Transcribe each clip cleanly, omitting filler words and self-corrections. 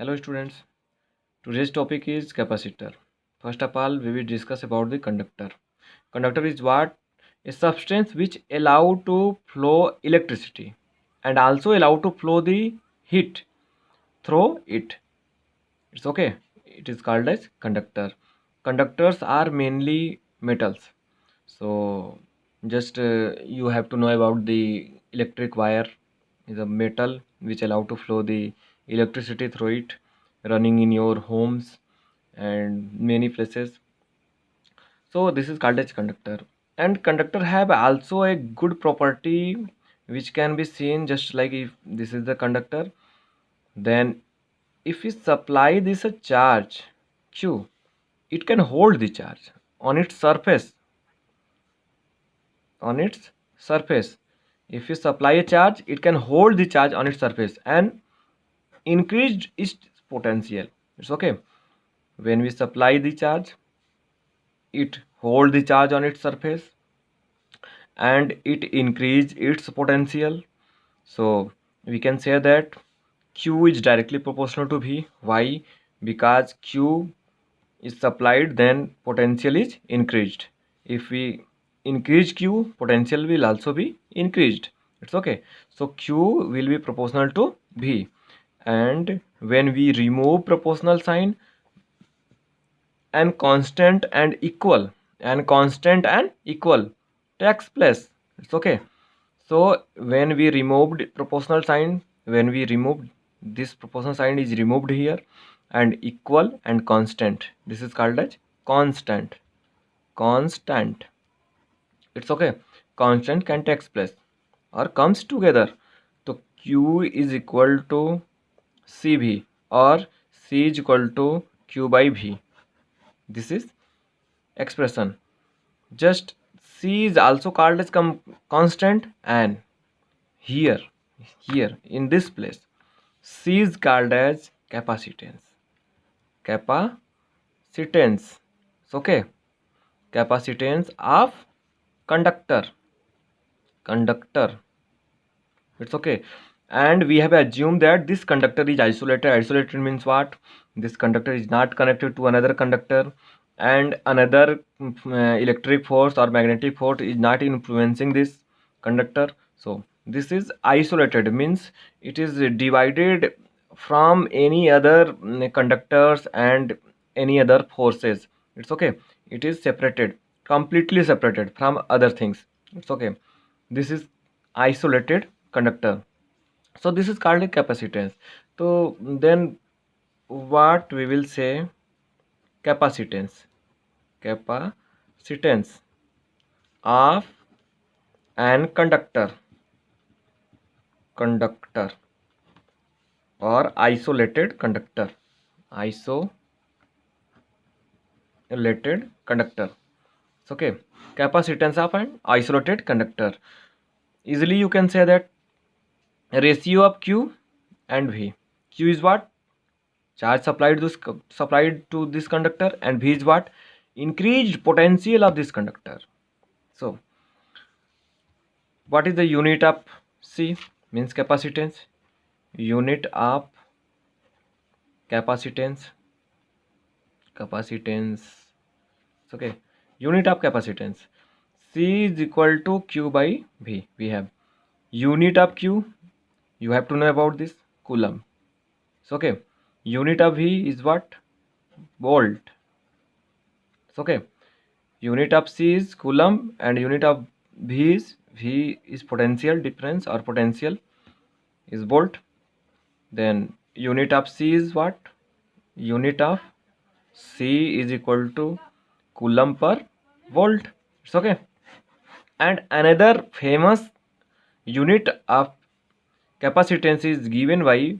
Hello students, today's topic is capacitor. First of all, we will discuss about the conductor. Conductor is what? A substance which allow to flow electricity and also allow to flow the heat through it. It's okay. It is called as conductor. Conductors are mainly metals. So just you have to know about the electric wire is a metal which allow to flow the electricity through it, running in your homes and many places. So this is called as conductor. And conductor have also a good property which can be seen just like if this is the conductor, then if we supply this a charge q, it can hold the charge on its surface. On its surface, if you supply a charge, it can hold the charge on its surface and increase its potential. It's okay. When we supply the charge, it hold the charge on its surface and it increase its potential. So we can say that q is directly proportional to v. Why? Because q is supplied, then potential is increased. If we increase q, potential will also be increased. It's okay. So q will be proportional to v, and when we remove proportional sign, and constant and equal takes place. It's okay. So when we removed proportional sign, when we removed this proportional sign is removed here, and equal and constant, this is called as constant. It's okay. Constant can takes place or comes together. So q is equal to cv, or c is equal to q by v. This is expression. Just c is also called as constant, and here in this place c is called as capacitance. Okay. Capacitance of conductor. It's okay. And we have assumed that this conductor is isolated means what? This conductor is not connected to another conductor, and another electric force or magnetic force is not influencing this conductor. So this is isolated means it is divided from any other conductors and any other forces. It's okay. It is separated, completely separated from other things. It's okay. This is isolated conductor. So this is called a capacitance. So then what we will say? Capacitance of an conductor or isolated conductor. Isolated conductor. It's okay. Capacitance of an isolated conductor. Easily you can say that ratio of q and v. Q is what? Charge supplied to this conductor, and v is what? Increased potential of this conductor. So what is the unit of c? Means capacitance. Unit of capacitance. Okay. Unit of capacitance. C is equal to q by v. We have unit of q. You have to know about this, coulomb. So okay. Unit of v is what? Volt. So okay. Unit of c is coulomb, and unit of v is potential difference, or potential is volt. Then unit of c is what? Unit of c is equal to coulomb per volt. It's okay. And another famous unit of capacitance is given by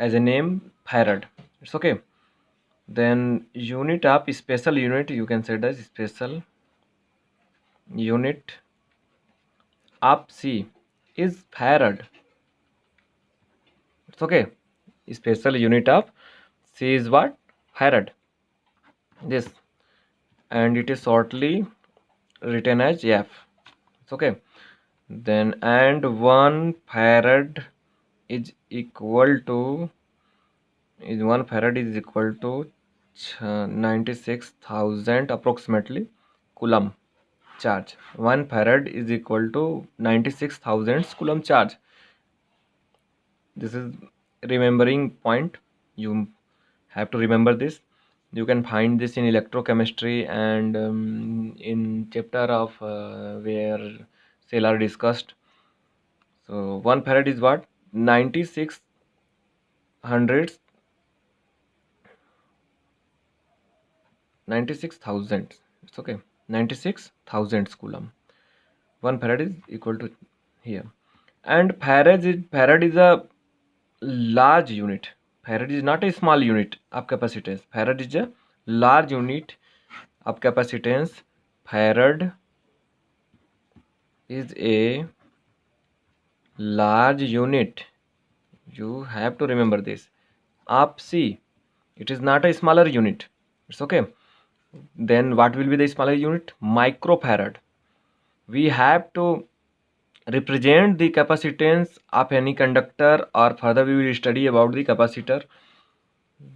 as a name farad. It's okay. Then unit of special unit, you can say that special unit of c is farad. It's okay. Special unit of c is what? Farad. This, and it is shortly written as f. It's okay. Then, and 1 farad is equal to is 1 farad is equal to 96,000 approximately coulomb charge. 1 farad is equal to 96,000 coulomb charge. This is remembering point. You have to remember this. You can find this in electrochemistry and in chapter of where cell are discussed. So 1 farad is what? 96 hundreds 96,000. It's okay. 96,000 coulomb. 1 farad is equal to here. And farad is a large unit. Farad is not a small unit of capacitance. Farad is a large unit of capacitance. Farad is a large unit. You have to remember this. Up C. It is not a smaller unit. It's okay. Then what will be the smaller unit? Microfarad. We have to represent the capacitance of any conductor, or further we will study about the capacitor.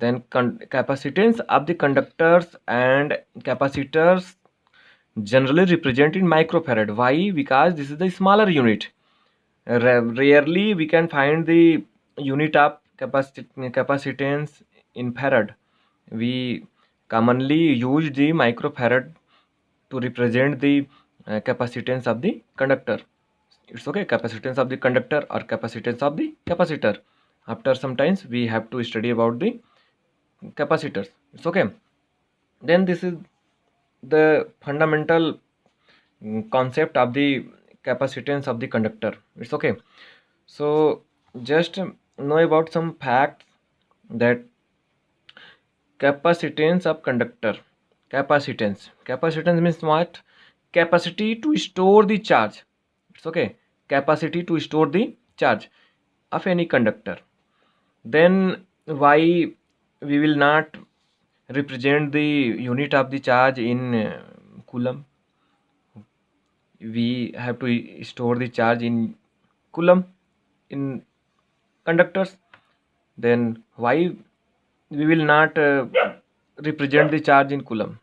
Then capacitance of the conductors and capacitors generally represent in microfarad. Why? Because this is the smaller unit. Rarely we can find the unit of capacitance in farad. We commonly use the microfarad to represent the capacitance of the conductor. It's okay, capacitance of the conductor or capacitance of the capacitor. After some times we have to study about the capacitors. It's okay. Then this is the fundamental concept of the capacitance of the conductor. It's okay. So just know about some facts that capacitance of conductor. Capacitance means what? Capacity to store the charge. It's okay. Capacity to store the charge of any conductor. Then why we will not represent the unit of the charge in coulomb? We have to store the charge in coulomb in conductors. Then why we will not represent the charge in coulomb?